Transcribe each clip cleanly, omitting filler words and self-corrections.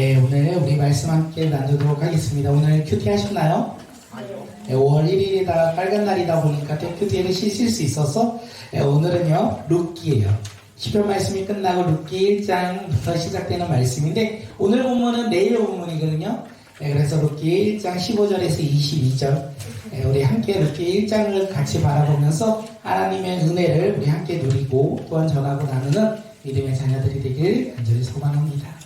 네, 오늘 우리 말씀 함께 나누도록 하겠습니다. 오늘 큐티 하셨나요? 아니요. 네, 5월 1일이다 빨간 날이다 보니까 큐티를 쉬실 수 있어서 오늘은요 룻기예요. 시편 말씀이 끝나고 룻기 1장부터 시작되는 말씀인데 오늘 본문은 내일 본문이거든요. 그래서 룻기 1장 15절에서 22절 우리 함께 룻기 1장을 같이 바라보면서 하나님의 은혜를 우리 함께 누리고 또한 전하고 나누는 믿음의 자녀들이 되길 간절히 소망합니다.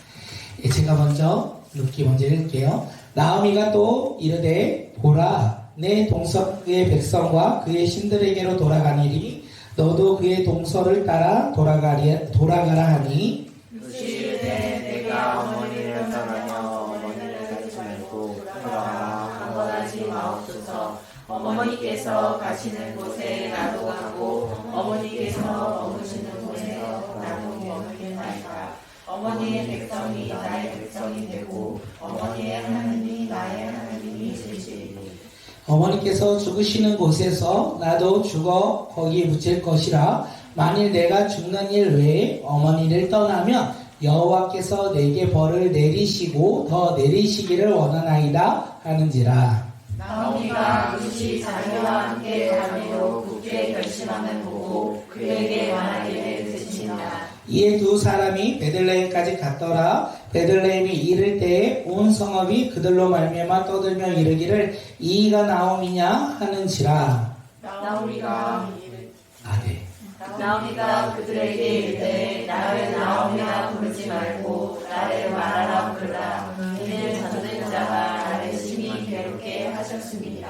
제가 먼저 룻기 먼저 읽을게요. 나오미가 또 이르되 보라 내 동서의 백성과 그의 신들에게로 돌아가니리 너도 그의 동서를 따라 돌아가라 하니 이르되 내가 어머니를 떠나며 어머니를 가지 말고 돌아가라 강건하지 마옵소서. 어머니께서 가시는 곳에 나도 가고 어머니께서 머무시는 곳에 나도 머물겠나이다. 어머니의 백성이 나의 백성이 되고 어머니의 하나님이 나의 하나님이 되시리니 어머니께서 죽으시는 곳에서 나도 죽어 거기에 묻힐 것이라. 만일 내가 죽는 일 외에 어머니를 떠나면 여호와께서 내게 벌을 내리시고 더 내리시기를 원하나이다 하는지라. 나오미가 룻이 자기와 함께 가기로 굳게 결심하면 보고 그에게 말하기를 듣지니라. 이에 두 사람이 베들레헴까지 갔더라. 베들레헴이 이를 때에 온 성읍이 그들로 말미암아 떠들며 이르기를 이가 나오미냐 하는지라. 나오미가 네. 나오미가 그들에게 이르되 나를 나오미라 부르지 말고 나를 마라라 부르라. 이는 전는 자가 나를 심히 괴롭게 하셨음이니라.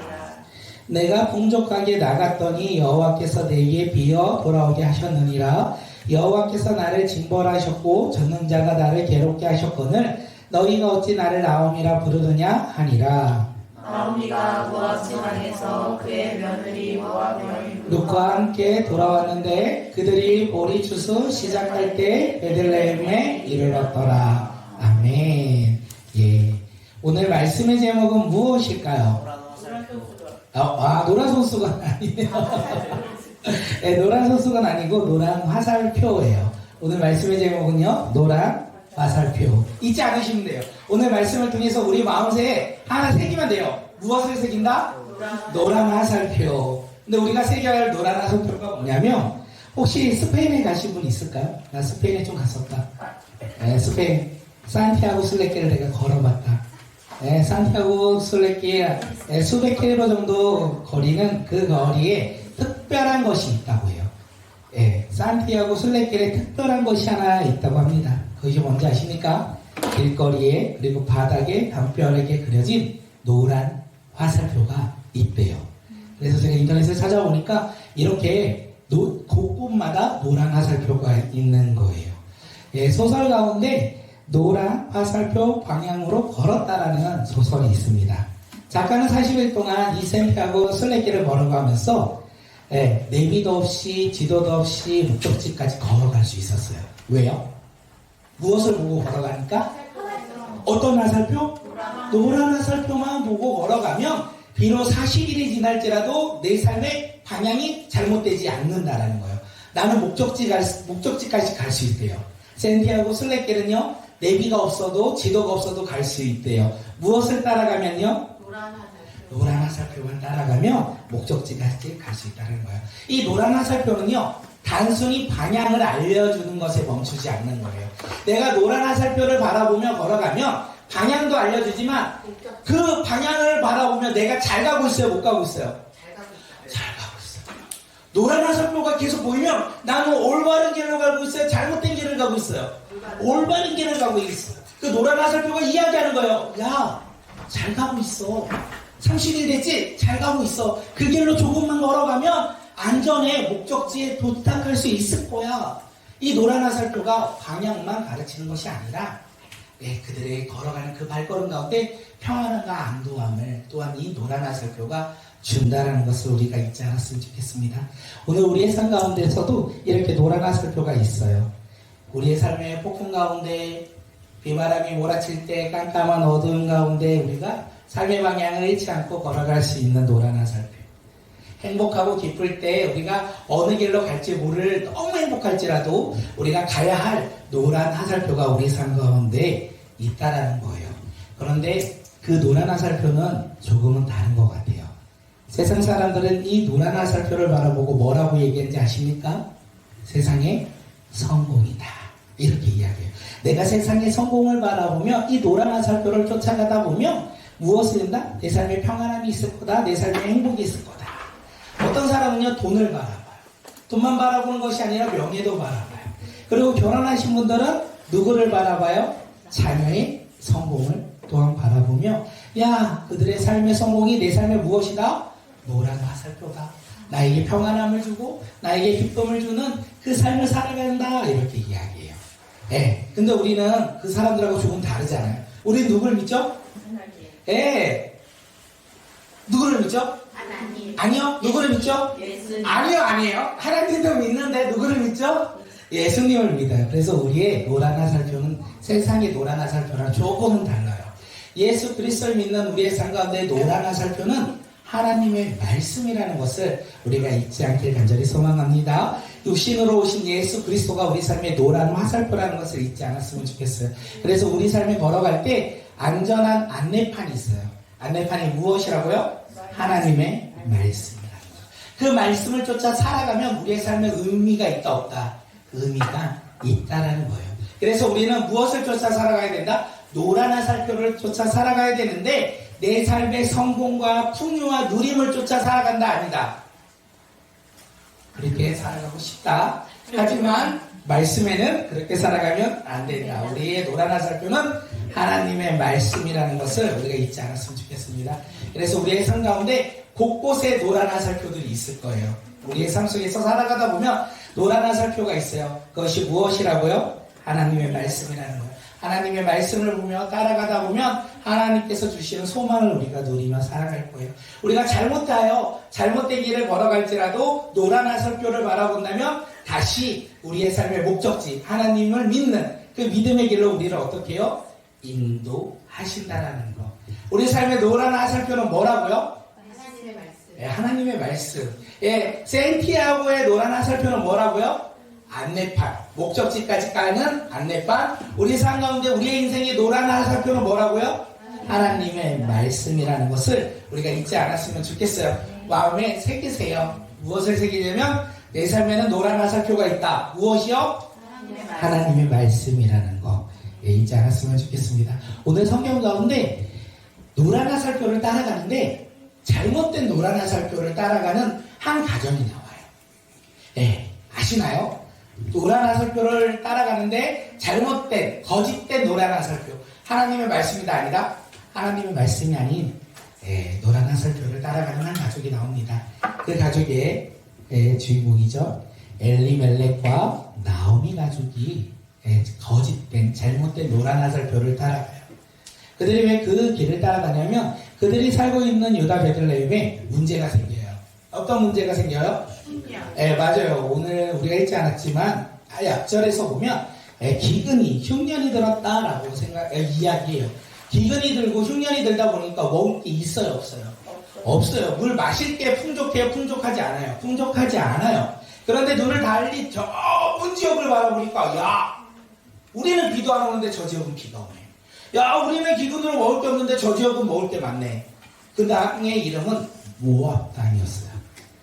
내가 풍족하게 나갔더니 여호와께서 내게 비어 돌아오게 하셨느니라. 여호와께서 나를 징벌하셨고 전능자가 나를 괴롭게 하셨거늘 너희가 어찌 나를 나오미라 부르느냐 하니라. 나오미가 모압 지방에서 그의 며느리 모압 여인 룻과 함께 돌아왔는데 그들이 보리 추수 시작할 때 베들레헴에 이르렀더라. 아멘. 예. 오늘 말씀의 제목은 무엇일까요? 노란 손수건 아니네요. 네, 노란 손수건 아니고 노란 화살표예요. 오늘 말씀의 제목은요, 노란 화살표. 잊지 않으시면 돼요. 오늘 말씀을 통해서 우리 마음새에 하나 새기면 돼요. 무엇을 새긴다? 노란 화살표. 근데 우리가 새겨야 할 노란 화살표가 뭐냐면, 혹시 스페인에 가신 분 있을까요? 나 스페인에 좀 갔었다. 네, 스페인. 산티아고 순례길을 내가 걸어봤다. 네, 산티아고 순례길 수백 킬로 정도 거리는 그 거리에 특별한 것이 있다고 해요. 예, 산티아고 순례길에 특별한 것이 하나 있다고 합니다. 그것이 뭔지 아십니까? 길거리에 그리고 바닥에 담벼락에 그려진 노란 화살표가 있대요. 그래서 제가 인터넷에 찾아보니까 이렇게 곳곳마다 노란 화살표가 있는 거예요. 예, 소설 가운데 노란 화살표 방향으로 걸었다라는 소설이 있습니다. 작가는 40일 동안 이 산티아고 순례길을 걸어가면서 내비도 없이 지도도 없이 목적지까지 걸어갈 수 있었어요. 왜요? 무엇을 보고 걸어가니까? 어떤 화살표? 노란 화살표만 보고 걸어가면 비록 40일이 지날지라도 내 삶의 방향이 잘못되지 않는다라는 거예요. 나는 목적지까지 갈 수 있대요. 산티아고 순례길은요, 내비가 없어도 지도가 없어도 갈 수 있대요. 무엇을 따라가면요? 노란 화살표만 따라가면 목적지까지 갈 수 있다는 거예요. 이 노란 화살표는요, 단순히 방향을 알려주는 것에 멈추지 않는 거예요. 내가 노란 화살표를 바라보며 걸어가면 방향도 알려주지만 그 방향을 바라보며 내가 잘 가고 있어요? 못 가고 있어요? 잘 가고 있어요. 노란 화살표가 계속 보이면 나는 올바른 길로 가고 있어요? 잘못된 길을 가고 있어요? 올바른 길을 가고 있어요. 그 노란 화살표가 이야기하는 거예요. 야, 잘 가고 있어. 30일 됐지? 잘 가고 있어. 그 길로 조금만 걸어가면 안전에 목적지에 도착할 수 있을 거야. 이 노란 화살표가 방향만 가르치는 것이 아니라 그들의 걸어가는 그 발걸음 가운데 평안함과 안도함을 또한 이 노란 화살표가 준다라는 것을 우리가 잊지 않았으면 좋겠습니다. 오늘 우리의 삶 가운데서도 이렇게 노란 화살표가 있어요. 우리의 삶의 폭풍 가운데 비바람이 몰아칠 때 깜깜한 어두움 가운데 우리가 삶의 방향을 잃지 않고 걸어갈 수 있는 노란 화살표. 행복하고 기쁠 때 우리가 어느 길로 갈지 모를 너무 행복할지라도 우리가 가야 할 노란 화살표가 우리 삶 가운데 있다라는 거예요. 그런데 그 노란 화살표는 조금은 다른 것 같아요. 세상 사람들은 이 노란 화살표를 바라보고 뭐라고 얘기하는지 아십니까? 세상의 성공이다. 이렇게 이야기해요. 내가 세상의 성공을 바라보며 이 노란 화살표를 쫓아가다 보면 무엇을 된다? 내 삶에 평안함이 있을 거다. 내 삶에 행복이 있을 거다. 어떤 사람은요, 돈을 바라봐요. 돈만 바라보는 것이 아니라 명예도 바라봐요. 그리고 결혼하신 분들은 누구를 바라봐요? 자녀의 성공을 또한 바라보며, 야, 그들의 삶의 성공이 내 삶에 무엇이다? 노란 화살표다. 나에게 평안함을 주고 나에게 기쁨을 주는 그 삶을 살아간다. 이렇게 이야기해요. 예. 근데 우리는 그 사람들하고 조금 다르잖아요. 우리는 누구를 믿죠? 예. 누구를 믿죠? 하나님. 아니요. 누구를 믿죠? 예수님. 아니에요. 하나님도 믿는데 누구를 믿죠? 예수님을 믿어요. 그래서 우리의 노란 화살표는 세상의 노란 화살표랑 조금은 달라요. 예수 그리스도를 믿는 우리의 삶 가운데 노란 화살표는 하나님의 말씀이라는 것을 우리가 잊지 않길 간절히 소망합니다. 육신으로 오신 예수 그리스도가 우리 삶의 노란 화살표라는 것을 잊지 않았으면 좋겠어요. 그래서 우리 삶에 걸어갈 때 안전한 안내판이 있어요. 안내판이 무엇이라고요? 하나님의 말씀이라는 거. 그 말씀을 쫓아 살아가면 우리의 삶에 의미가 있다 없다? 그 의미가 있다라는 거예요. 그래서 우리는 무엇을 쫓아 살아가야 된다? 노란 화살표를 쫓아 살아가야 되는데 내 삶의 성공과 풍요와 누림을 쫓아 살아간다 아니다. 그렇게 살아가고 싶다. 하지만 말씀에는 그렇게 살아가면 안 된다. 우리의 노란 화살표는 하나님의 말씀이라는 것을 우리가 잊지 않았으면 좋겠습니다. 그래서 우리의 삶 가운데 곳곳에 노란 화살표들이 있을 거예요. 우리의 삶 속에서 살아가다 보면 노란 화살표가 있어요. 그것이 무엇이라고요? 하나님의 말씀이라는 거예요. 하나님의 말씀을 보며 따라가다 보면 하나님께서 주시는 소망을 우리가 누리며 살아갈 거예요. 우리가 잘못된 길을 걸어갈지라도 노란 화살표를 바라본다면 다시 우리의 삶의 목적지 하나님을 믿는 그 믿음의 길로 우리를 어떻게 해요? 인도하신다라는 거. 우리 삶의 노란 화살표는 뭐라고요? 하나님의 말씀. 네, 하나님의 말씀. 예, 센티아고의 노란 화살표는 뭐라고요? 안내판. 목적지까지 가는 안내판. 우리 삶 가운데 우리의 인생의 노란 화살표는 뭐라고요? 하나님의 말씀이라는 것을 우리가 잊지 않았으면 좋겠어요. 마음에 새기세요. 무엇을 새기냐면 내 삶에는 노란 화살표가 있다. 무엇이요? 하나님의 말씀이라는 거. 예, 잊지 않았으면 좋겠습니다. 오늘 성경 가운데 노란 화살표를 따라가는데 잘못된 노란 화살표를 따라가는 한 가정이 나와요. 예, 아시나요? 노란 화살표를 따라가는데 잘못된 거짓된 노란 화살표, 하나님의 말씀이 아니라 하나님의 말씀이 아닌 노란 화살표를 따라가는 한 가족이 나옵니다. 그 가족의 주인공이죠. 엘리멜렉과 나오미 가족이 거짓된 잘못된 노란 화살표를 따라가요. 그들이 왜 그 길을 따라가냐면 그들이 살고 있는 유다 베들레헴에 문제가 생겨요. 어떤 문제가 생겨요? 예, 맞아요. 오늘 우리가 읽지 않았지만 앞절에서 보면 기근이 흉년이 들었다라고 이야기해요. 기근이 들고 흉년이 들다 보니까 먹을 게 있어요, 없어요? 없어요. 물 마실 게 풍족해요, 풍족하지 않아요? 풍족하지 않아요. 그런데 눈을 달리 저 먼 지역을 바라보니까 야, 우리는 비도 안 오는데 저 지역은 비가 오네. 야, 우리는 기근으로 먹을 게 없는데 저 지역은 먹을 게 많네. 그 땅의 이름은 모압 땅이었어요.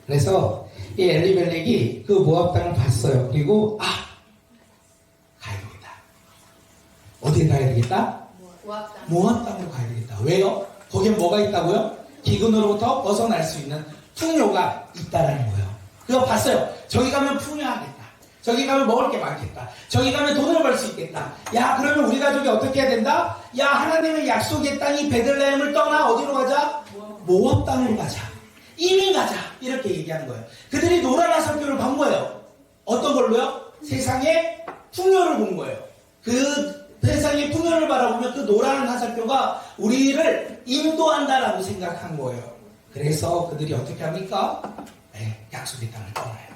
그래서 이 엘리멜렉이 그 모압 땅을 봤어요. 그리고 가야 되겠다. 어디에 가야 되겠다? 모압 땅으로 가야 되겠다. 왜요? 거기에 뭐가 있다고요? 기근으로부터 벗어날 수 있는 풍요가 있다라는 거예요. 그거 봤어요. 저기 가면 풍요하겠다. 저기 가면 먹을 게 많겠다. 저기 가면 돈을 벌 수 있겠다. 야, 그러면 우리 가족이 어떻게 해야 된다? 야, 하나님의 약속의 땅이 베들레헴을 떠나 어디로 가자? 모압 땅으로 가자. 이민 가자. 이렇게 얘기하는 거예요. 그들이 노란 화살표를 본 거예요. 어떤 걸로요? 세상의 풍요를 본 거예요. 그 세상의 풍요를 바라보면 그 노란 화살표가 우리를 인도한다라고 생각한 거예요. 그래서 그들이 어떻게 합니까? 약속의 땅을 떠나요.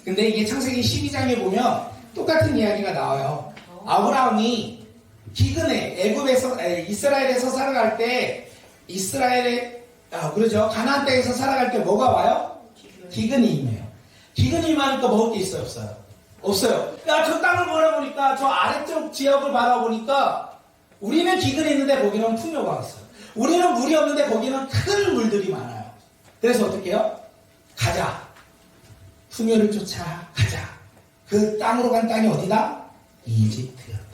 근데 이게 창세기 12장에 보면 똑같은 이야기가 나와요. 아브라함이 기근에 이스라엘에서 살아갈 때 그러죠. 가나안 땅에서 살아갈 때 뭐가 와요? 기근이 임해요. 기근이 임하니까 먹을 게 있어요, 없어요? 없어요. 야, 저 땅을 바라보니까 저 아래쪽 지역을 바라보니까 우리는 기근이 있는데 거기는 풍요가 있어요. 우리는 물이 없는데 거기는 큰 물들이 많아요. 그래서 어떻게 해요? 가자. 풍요를 쫓아 가자. 그 땅으로 간 땅이 어디다? 이집트였다는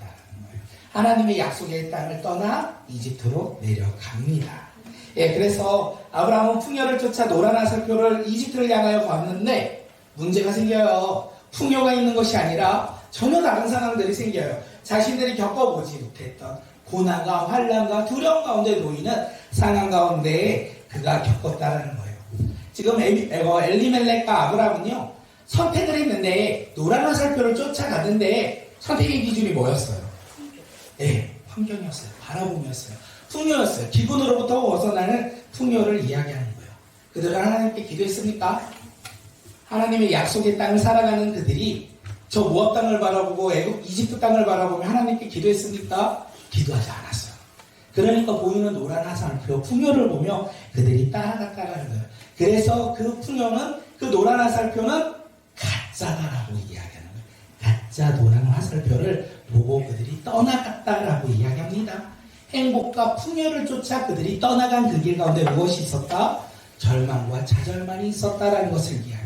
거예요. 하나님의 약속의 땅을 떠나 이집트로 내려갑니다. 예, 그래서 아브라함은 풍요를 쫓아 노란아설표를 이집트를 향하여 갔는데 문제가 생겨요. 풍요가 있는 것이 아니라 전혀 다른 상황들이 생겨요. 자신들이 겪어보지 못했던 고난과 환난과 두려움 가운데 놓이는 상황 가운데 그가 겪었다는 거예요. 지금 엘리멜렉과 아브라함은요, 선택을 했는데 노란아설표를 쫓아갔는데 선택의 기준이 뭐였어요? 네, 환경이었어요. 바라봄이었어요. 풍요였어요. 기분으로부터 벗어나는 풍요를 이야기하는 거예요. 그들은 하나님께 기도했습니까? 하나님의 약속의 땅을 살아가는 그들이 저 모압 땅을 바라보고 이집트 땅을 바라보며 하나님께 기도했습니까? 기도하지 않았어요. 그러니까 보이는 노란 화살표 풍요를 보며 그들이 따라갔다라는 거예요. 그래서 그 풍요는, 그 노란 화살표는 가짜다라고 이야기하는 거예요. 가짜 노란 화살표를 보고 그들이 떠나갔다라고 이야기합니다. 행복과 풍요를 쫓아 그들이 떠나간 그 길 가운데 무엇이 있었다? 절망과 좌절만이 있었다라는 것을 이야기해요.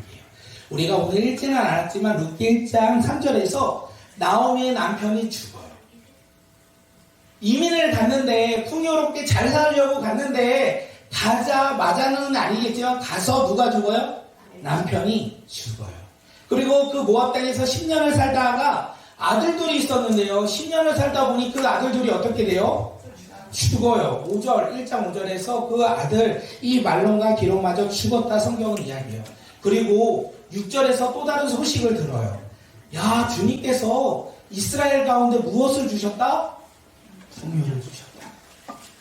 우리가 오늘 읽지는 않았지만 룻기 1장 3절에서 나오미의 남편이 죽어요. 이민을 갔는데 풍요롭게 잘 살려고 갔는데 가자마자는 아니겠지만 가서 누가 죽어요? 남편이 죽어요. 그리고 그 모압 땅에서 10년을 살다가 아들들이 있었는데요. 10년을 살다 보니 그 아들들이 어떻게 돼요? 죽어요. 1장 5절에서 그 아들 이 말론과 기론마저 죽었다 성경은 이야기해요. 그리고 6절에서 또 다른 소식을 들어요. 야, 주님께서 이스라엘 가운데 무엇을 주셨다? 풍요를 주셨다.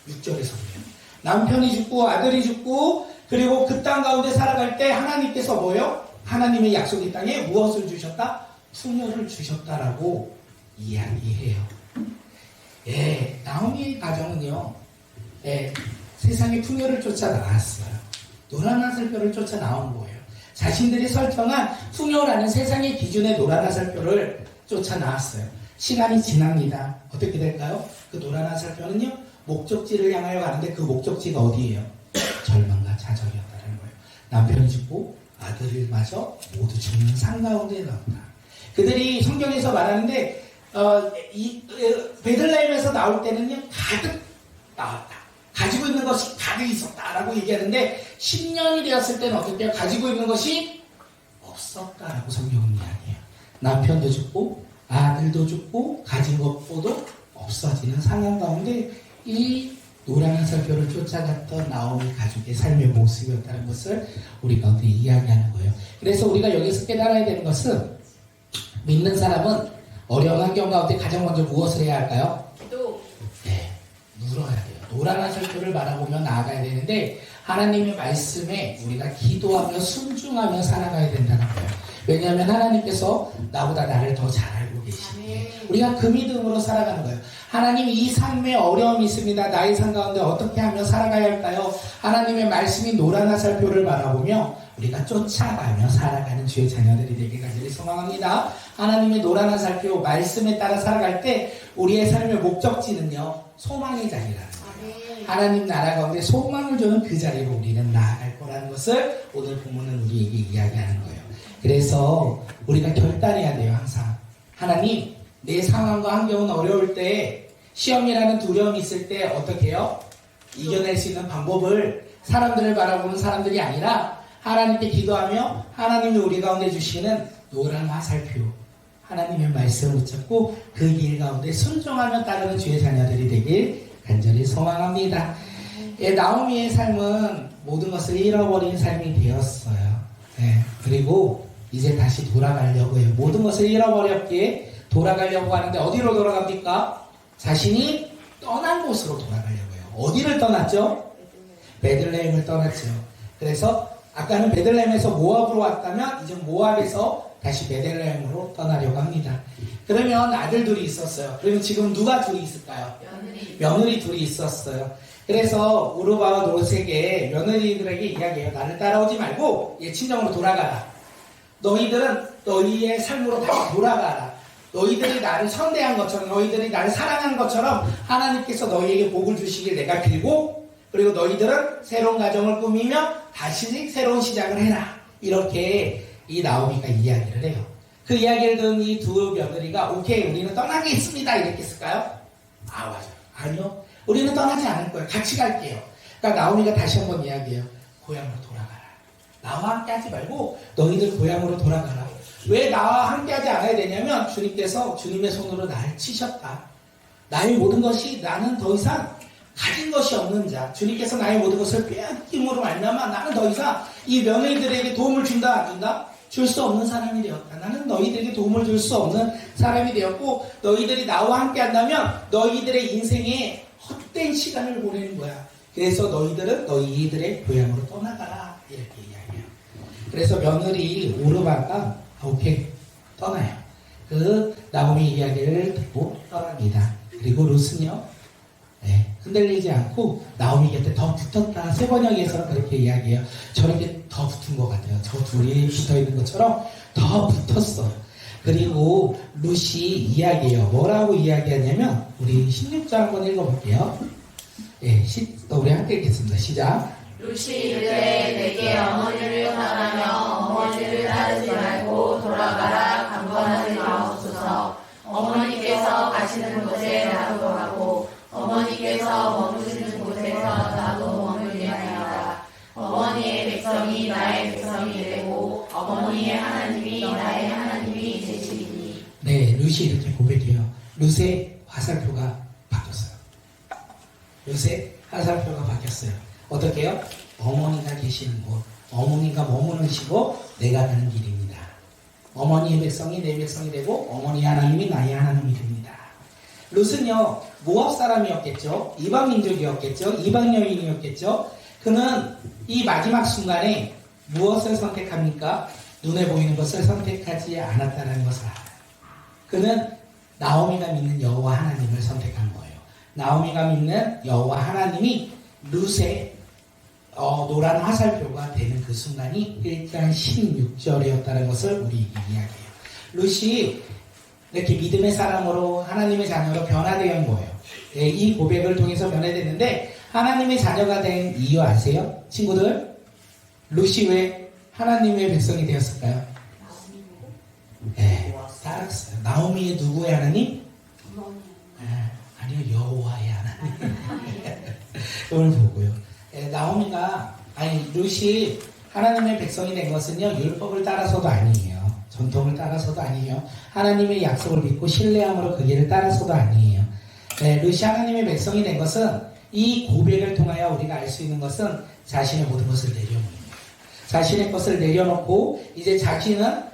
6절에서요. 남편이 죽고 아들이 죽고 그리고 그 땅 가운데 살아갈 때 하나님께서 뭐예요? 하나님의 약속의 땅에 무엇을 주셨다? 풍요를 주셨다라고 이야기해요. 예, 나오미의 가정은요, 예, 세상의 풍요를 쫓아 나왔어요. 노란 화살표를 쫓아 나온 거예요. 자신들이 설정한 풍요라는 세상의 기준의 노란 화살표를 쫓아 나왔어요. 시간이 지납니다. 어떻게 될까요? 그 노란 화살표는요, 목적지를 향하여 가는데 그 목적지가 어디예요? 절망과 좌절이었다는 거예요. 남편이 죽고 아들마저 모두 죽는 상 가운데 나온다. 그들이 성경에서 말하는데 베들레헴에서 나올 때는요, 가득 나왔다. 가지고 있는 것이 가득 있었다라고 얘기하는데 10년이 되었을 때는 어떻게 해요? 가지고 있는 것이 없었다라고 성경은 이야기해요. 남편도 죽고 아들도 죽고 가진 것보다 없어지는 상황 가운데 이 노란 화살표를 쫓아갔던 나오미 가족의 삶의 모습이었다는 것을 우리 가운데 이야기하는 거예요. 그래서 우리가 여기서 깨달아야 되는 것은 믿는 사람은 어려운 환경 가운데 가장 먼저 무엇을 해야 할까요? 기도. 네, 물어야 돼요. 노란 화살표를 바라보며 나아가야 되는데 하나님의 말씀에 우리가 기도하며 순종하며 살아가야 된다는 거예요. 왜냐하면 하나님께서 나보다 나를 더 잘 알고 계시기에 우리가 그 믿음으로 살아가는 거예요. 하나님, 이 삶에 어려움이 있습니다. 나의 삶 가운데 어떻게 하며 살아가야 할까요? 하나님의 말씀이 노란 화살표를 바라보며 우리가 쫓아가며 살아가는 주의 자녀들이 되길 간절히 소망합니다. 하나님의 노란 화살표 말씀에 따라 살아갈 때 우리의 삶의 목적지는요, 소망의 자리라는 거예요. 하나님 나라 가운데 소망을 주는 그 자리로 우리는 나아갈 거라는 것을 오늘 본문은 우리에게 이야기하는 거예요. 그래서 우리가 결단해야 돼요. 항상 하나님, 내 상황과 환경은 어려울 때, 시험이라는 두려움이 있을 때 어떻게 해요? 이겨낼 수 있는 방법을 사람들을 바라보는 사람들이 아니라 하나님께 기도하며 하나님이 우리 가운데 주시는 노란 화살표, 하나님의 말씀을 붙잡고 그 길 가운데 순종하며 따르는 주의 자녀들이 되길 간절히 소망합니다. 예, 나오미의 삶은 모든 것을 잃어버린 삶이 되었어요. 예, 그리고 이제 다시 돌아가려고 해요. 모든 것을 잃어버렸기에 돌아가려고 하는데 어디로 돌아갑니까? 자신이 떠난 곳으로 돌아가려고 해요. 어디를 떠났죠? 베들레헴을 떠났죠. 그래서 아까는 베들레헴에서 모압으로 왔다면 이제 모압에서 다시 베들레헴으로 떠나려고 합니다. 그러면 아들들이 있었어요. 그러면 지금 누가 둘이 있을까요? 며느리 둘이 있었어요. 그래서 우르바와 노색의 며느리들에게 이야기해요. 나를 따라오지 말고 얘 친정으로 돌아가라. 너희들은 너희의 삶으로 다시 돌아가라. 너희들이 나를 선대한 것처럼 너희들이 나를 사랑한 것처럼 하나님께서 너희에게 복을 주시길 내가 빌고 그리고 너희들은 새로운 가정을 꾸미며 다시 새로운 시작을 해라. 이렇게 이 나오미가 이야기를 해요. 그 이야기를 들은 이 두 며느리가 오케이 우리는 떠나겠습니다 이렇게 했을까요? 아 맞아요. 아니요. 우리는 떠나지 않을 거예요. 같이 갈게요. 그러니까 나오미가 다시 한번 이야기해요. 고향으로 돌아가라. 나와 함께 하지 말고 너희들 고향으로 돌아가라. 왜 나와 함께 하지 않아야 되냐면 주님께서 주님의 손으로 나를 치셨다. 나의 모든 것이 나는 더 이상 가진 것이 없는 자. 주님께서 나의 모든 것을 빼앗김으로 말미암아 나는 더 이상 이 며느리들에게 도움을 준다 안 준다? 줄 수 없는 사람이 되었다. 나는 너희들에게 도움을 줄 수 없는 사람이 되었고 너희들이 나와 함께 한다면 너희들의 인생에 헛된 시간을 보내는 거야. 그래서 너희들은 너희들의 고향으로 떠나가라 이렇게 이야기해요. 그래서 며느리 오르바가 오케이 떠나요. 그 나오미 이야기를 듣고 떠납니다. 그리고 룻은요 흔들리지 않고 나오미 곁에 더 붙었다. 세번역에서는 그렇게 이야기해요. 저렇게 더 붙은 것 같아요. 저 둘이 붙어있는 것처럼 더 붙었어. 그리고 룻이 이야기해요. 뭐라고 이야기하냐면 우리 16장 한번 읽어볼게요. 우리 함께 읽겠습니다. 시작. 룻이 이르되 내게 어머니를 따르며 어머니를 따르지 말고 돌아가라 강권하지 마옵소서. 어머니께서 가시는 곳에 나도 가고 어머니께서 머무시는 곳에서 나도 머물리나이다. 어머니의 백성이 나의 백성이 되고 어머니의 하나님이 나의 하나님이 되시리니. 네, 룻이 이렇게 고백해요. 룻의 화살표가 바뀌었어요. 룻의 화살표가 바뀌었어요. 어떻게 해요? 어머니가 계시는 곳, 어머니가 머무르시고 내가 가는 길입니다. 어머니의 백성이 내 백성이 되고 어머니의 하나님이 나의 하나님이 됩니다. 룻은요 모압 사람이었겠죠. 이방 민족이었겠죠. 이방 여인이었겠죠. 그는 이 마지막 순간에 무엇을 선택합니까? 눈에 보이는 것을 선택하지 않았다는 것을 알아요. 그는 나오미가 믿는 여호와 하나님을 선택한 거예요. 나오미가 믿는 여호와 하나님이 룻의 노란 화살표가 되는 그 순간이 1장 16절이었다는 것을 우리 이야기해요. 룻이 이렇게 믿음의 사람으로 하나님의 자녀로 변화된 거예요. 이 고백을 통해서 변화됐는데 하나님의 자녀가 된 이유 아세요? 친구들? 룻이 왜 하나님의 백성이 되었을까요? 따랐어요. 나오미의 누구의 하나님? 아니요, 여호와의 하나님. 오늘 보고요. 룻이 하나님의 백성이 된 것은요, 율법을 따라서도 아니에요. 전통을 따라서도 아니에요. 하나님의 약속을 믿고 신뢰함으로 그 길을 따라서도 아니에요. 룻이 하나님의 백성이 된 것은 이 고백을 통하여 우리가 알 수 있는 것은 자신의 모든 것을 내려놓는 거예요. 자신의 것을 내려놓고 이제 자기는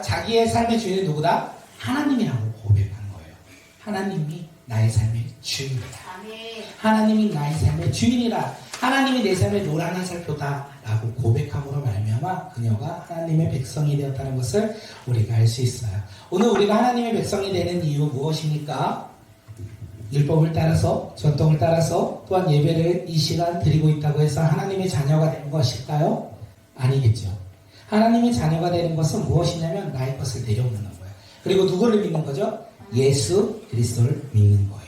자기의 삶의 주인은 누구다? 하나님이라고 고백한 거예요. 하나님이 나의 삶의 주인이다. 하나님이 나의 삶의 주인이라. 하나님이 내 삶의 노란 화살표다 라고 고백함으로 말미암아 그녀가 하나님의 백성이 되었다는 것을 우리가 알 수 있어요. 오늘 우리가 하나님의 백성이 되는 이유 무엇입니까? 율법을 따라서 전통을 따라서 또한 예배를 이 시간 드리고 있다고 해서 하나님의 자녀가 되는 것일까요? 아니겠죠. 하나님의 자녀가 되는 것은 무엇이냐면 나의 것을 내려놓는 거예요. 그리고 누구를 믿는 거죠? 예수 그리스도를 믿는 거예요.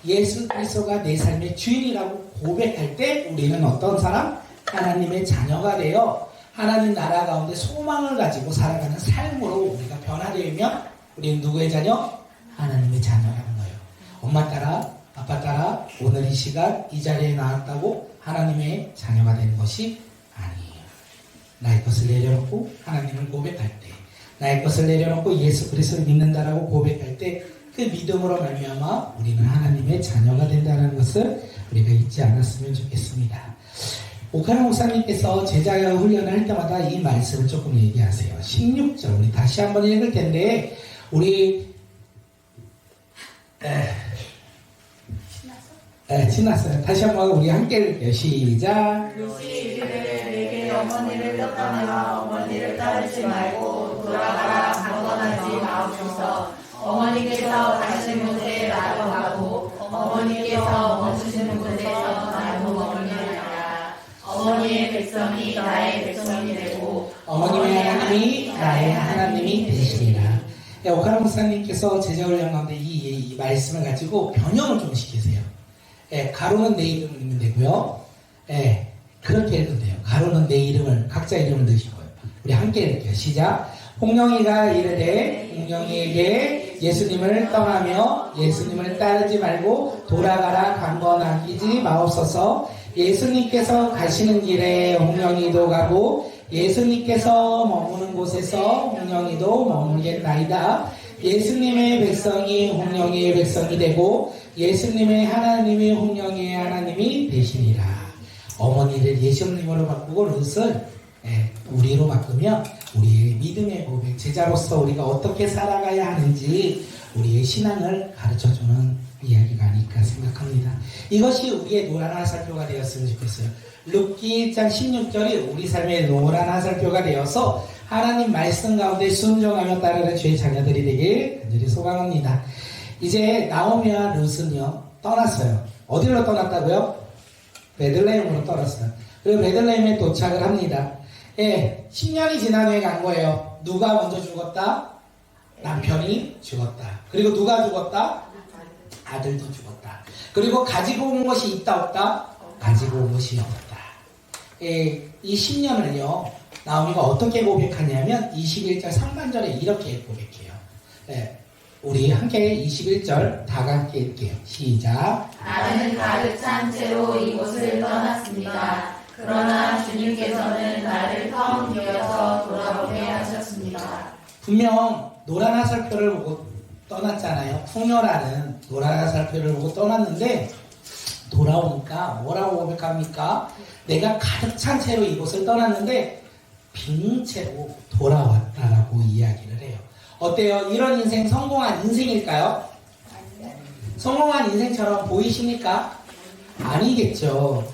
예수 그리스도가 내 삶의 주인이라고 고백할 때 우리는 어떤 사람? 하나님의 자녀가 되어 하나님 나라 가운데 소망을 가지고 살아가는 삶으로 우리가 변화되면 우리는 누구의 자녀? 하나님의 자녀라는 거예요. 엄마 따라 아빠 따라 오늘 이 시간 이 자리에 나왔다고 하나님의 자녀가 되는 것이 아니에요. 나의 것을 내려놓고 하나님을 고백할 때 나의 것을 내려놓고 예수 그리스도를 믿는다라고 고백할 때 그 믿음으로 말미암아 우리는 하나님의 자녀가 된다는 것을 우리가 잊지 않았으면 좋겠습니다. 오카라 목사님께서 제자 훈련을 할 때마다 이 말씀을 조금 얘기하세요. 16절 우리 다시 한번 읽을 텐데 우리 지났어요. 다시 한번 우리 함께 읽을게요. 시작. 룻이 이르되 내게 어머니를 떠나라 어머니를 따르지 말고 돌아가라 강권하지 마옵소서. 어머니께서 가시는 곳에 나도 가고 어머니께서 머무시는 곳에서 나도 머물리나이다. 어머니의 백성이 나의 백성이 되고 어머님의 하나님이 나의 하나님이 되시리라. 오카라 목사님께서 제자훈련 가운데 이 말씀을 가지고 변형을 좀 시키세요. 가로는 내 이름을 넣으면 되고요. 그렇게 읽으면 돼요. 가로는 내 이름을, 각자 이름을 넣으시고요. 우리 함께 읽을게요. 시작. 홍영이가 이르되 홍영이에게 예수님을 떠나며 예수님을 따르지 말고 돌아가라 강건 아끼지 마옵소서. 예수님께서 가시는 길에 홍영이도 가고 예수님께서 머무는 곳에서 홍영이도 머물겠나이다. 예수님의 백성이 홍영이의 백성이 되고 예수님의 하나님이 홍영이의 하나님이 되시니라. 어머니를 예수님으로 바꾸고 룻을 우리로 바꾸면 우리의 믿음의 고백, 제자로서 우리가 어떻게 살아가야 하는지 우리의 신앙을 가르쳐주는 이야기가 아닐까 생각합니다. 이것이 우리의 노란 화살표가 되었으면 좋겠어요. 룻기 1장 16절이 우리 삶의 노란 화살표가 되어서 하나님 말씀 가운데 순종하며 따르는 주의 자녀들이 되길 간절히 소망합니다. 이제 나오미와 룻은요 떠났어요. 어디로 떠났다고요? 베들레헴으로 떠났어요. 그리고 베들레헴에 도착을 합니다. 10년이 지난 후에 간 거예요. 누가 먼저 죽었다? 남편이 죽었다. 그리고 누가 죽었다? 아들도 죽었다. 그리고 가지고 온 것이 있다 없다? 가지고 온 것이 없다. 이 10년을요 나오미가 어떻게 고백하냐면 21절 상반절에 이렇게 고백해요. 우리 함께 21절 다 함께 읽게요. 시작. 나는 가득 찬 채로 이곳을 떠났습니다. 그러나 주님께서는 나를 텅 비워서 돌아오게 하셨습니다. 분명 노란 화살표를 보고 떠났잖아요. 풍요라는 노란 화살표를 보고 떠났는데 돌아오니까 뭐라고 고백합니까? 내가 가득 찬 채로 이곳을 떠났는데 빈 채로 돌아왔다라고 이야기를 해요. 어때요? 이런 인생 성공한 인생일까요? 성공한 인생처럼 보이십니까? 아니겠죠.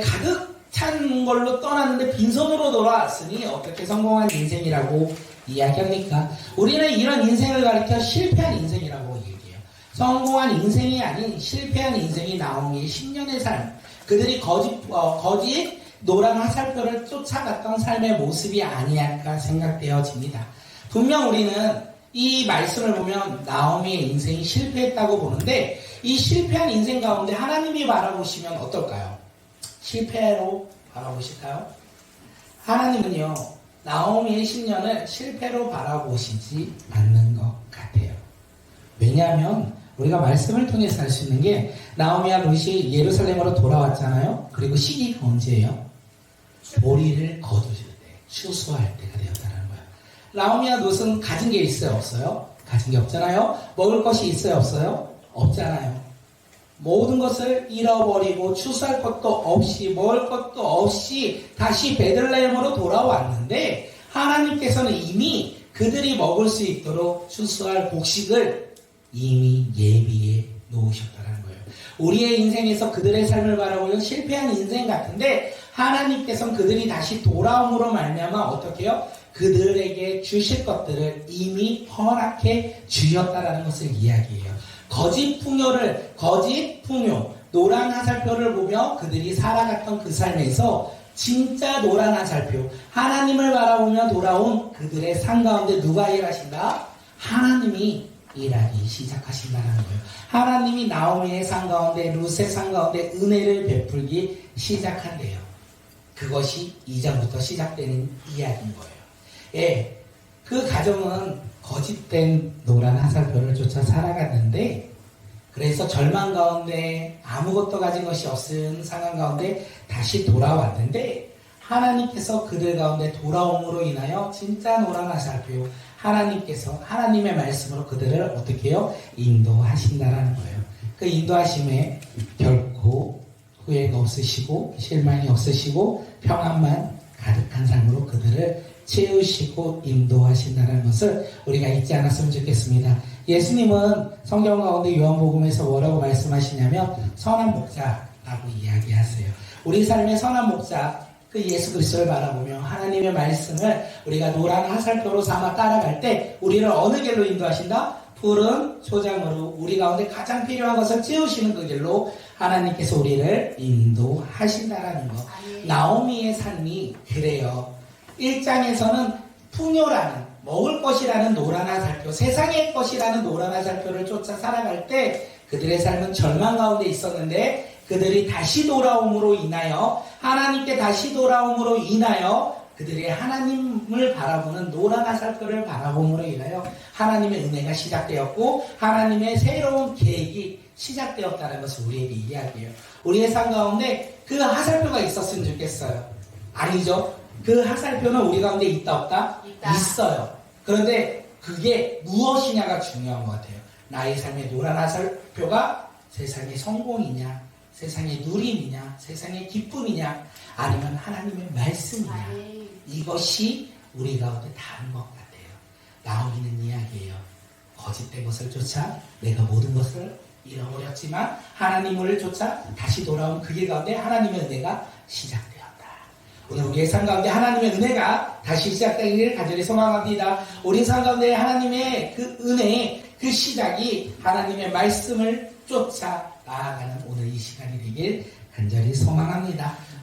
가득 찬 걸로 떠났는데 빈손으로 돌아왔으니 어떻게 성공한 인생이라고 이야기합니까? 우리는 이런 인생을 가리켜 실패한 인생이라고 얘기해요. 성공한 인생이 아닌 실패한 인생이 나오미의 10년의 삶. 그들이 거짓 노란 화살표를 쫓아갔던 삶의 모습이 아니할까 생각되어집니다. 분명 우리는 이 말씀을 보면 나오미의 인생이 실패했다고 보는데 이 실패한 인생 가운데 하나님이 바라보시면 어떨까요? 실패로 바라보실까요? 하나님은요 나오미의 10년을 실패로 바라보시지 않는 것 같아요. 왜냐하면 우리가 말씀을 통해서 알 수 있는 게 나오미와 룻이 예루살렘으로 돌아왔잖아요. 그리고 시기가 언제예요? 보리를 거두실 때, 추수할 때가 되었다는 거예요. 나오미와 룻은 가진 게 있어요? 없어요? 가진 게 없잖아요. 먹을 것이 있어요? 없어요? 없잖아요. 모든 것을 잃어버리고 추수할 것도 없이 먹을 것도 없이 다시 베들레헴으로 돌아왔는데 하나님께서는 이미 그들이 먹을 수 있도록 추수할 곡식을 이미 예비해 놓으셨다는 거예요. 우리의 인생에서 그들의 삶을 바라보면 실패한 인생 같은데 하나님께서는 그들이 다시 돌아옴으로 말미암아 어떻게 해요? 그들에게 주실 것들을 이미 허락해 주셨다라는 것을 이야기해요. 거짓 풍요, 노란 화살표를 보며 그들이 살아갔던 그 삶에서 진짜 노란 화살표, 하나님을 바라보며 돌아온 그들의 삶 가운데 누가 일하신다? 하나님이 일하기 시작하신다는 거예요. 하나님이 나오미의 삶 가운데, 룻의 삶 가운데 은혜를 베풀기 시작한대요. 그것이 이전부터 시작되는 이야기인 거예요. 그 가정은 거짓된 노란 화살표를 쫓아 살아갔는데 그래서 절망 가운데 아무것도 가진 것이 없은 상황 가운데 다시 돌아왔는데 하나님께서 그들 가운데 돌아옴으로 인하여 진짜 노란 화살표 하나님께서 하나님의 말씀으로 그들을 어떻게 해요? 인도하신다라는 거예요. 그 인도하심에 결코 후회가 없으시고 실망이 없으시고 평안만 가득한 삶으로 그들을 채우시고 인도하신다는 것을 우리가 잊지 않았으면 좋겠습니다. 예수님은 성경 가운데 요한복음에서 뭐라고 말씀하시냐면 선한 목자라고 이야기하세요. 우리 삶의 선한 목자 그 예수 그리스도를 바라보며 하나님의 말씀을 우리가 노란 화살표로 삼아 따라갈 때 우리를 어느 길로 인도하신다? 푸른 초장으로 우리 가운데 가장 필요한 것을 채우시는 그 길로 하나님께서 우리를 인도하신다라는 것. 나오미의 삶이 그래요. 1장에서는 풍요라는 먹을 것이라는 노란 화살표, 세상의 것이라는 노란 화살표를 쫓아 살아갈 때 그들의 삶은 절망 가운데 있었는데 그들이 다시 돌아옴으로 인하여 하나님께 다시 돌아옴으로 인하여 그들이 하나님을 바라보는 노란 화살표를 바라봄으로 인하여 하나님의 은혜가 시작되었고 하나님의 새로운 계획이 시작되었다는 것을 우리에게 이야기해요. 우리의 삶 가운데 그 화살표가 있었으면 좋겠어요. 아니죠. 그 화살표는 우리 가운데 있다 없다? 있다. 있어요. 그런데 그게 무엇이냐가 중요한 것 같아요. 나의 삶의 노란 화살표가 세상의 성공이냐, 세상의 누림이냐, 세상의 기쁨이냐, 아니면 하나님의 말씀이냐. 이것이 우리 가운데 다른 것 같아요. 나오기는 이야기예요. 거짓된 것을 쫓아 내가 모든 것을 잃어버렸지만 하나님을 쫓아 다시 돌아온 그 길 가운데 하나님의 은혜가 시작되었다. 오늘 우리의 삶 가운데 하나님의 은혜가 다시 시작되기를 간절히 소망합니다. 우리 삶 가운데 하나님의 그 은혜의 그 시작이 하나님의 말씀을 쫓아 나아가는 오늘 이 시간이 되길 간절히 소망합니다.